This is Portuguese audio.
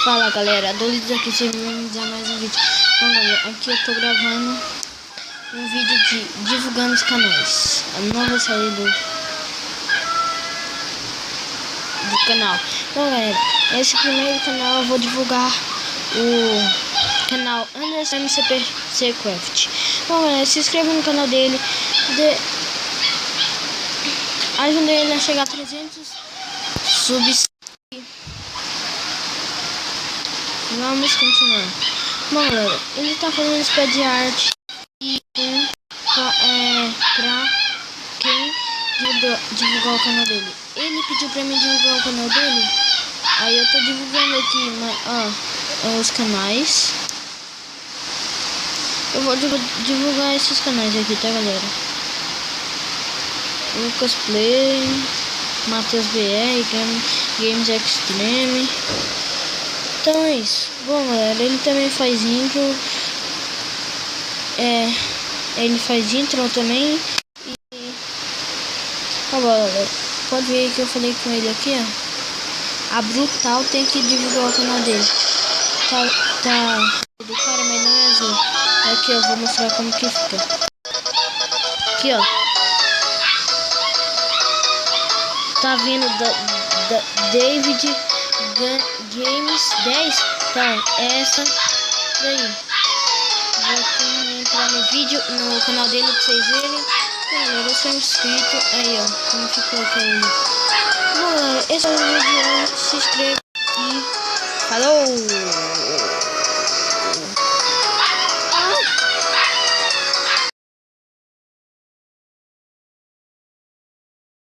Fala galera, Dolitos aqui, sejam bem-vindos a mais um vídeo. Então galera, aqui eu tô gravando um vídeo de divulgando os canais. A nova saída do canal. Então galera, esse primeiro canal eu vou divulgar o canal Anderson MCPC Craft. Então galera, se inscreva no canal dele, ajude ele a chegar a 300 subs. Vamos continuar. Bom galera, ele tá fazendo esse pé de arte e pra quem divulgar o canal dele. Ele pediu pra mim divulgar o canal dele, aí eu tô divulgando aqui, os canais. Eu vou divulgar esses canais aqui, tá galera? Lucas Play, Matheus BR, Games Extreme. Então é isso. Bom galera, ele também faz intro. Ele faz intro também. E tá bom galera, pode ver que eu falei com ele aqui, ó. A Brutal tem que divulgar o canal dele. Tá do cara, mas não é azul. Aqui eu vou mostrar como que fica. Aqui ó, tá vindo da David Games 10. Então essa daí. Vou entrar no vídeo, no canal dele pra vocês verem. Galera, eu sou inscrito. Aí ó, como ficou aquele. Bom galera, esse é o vídeo. Se inscreva e falou!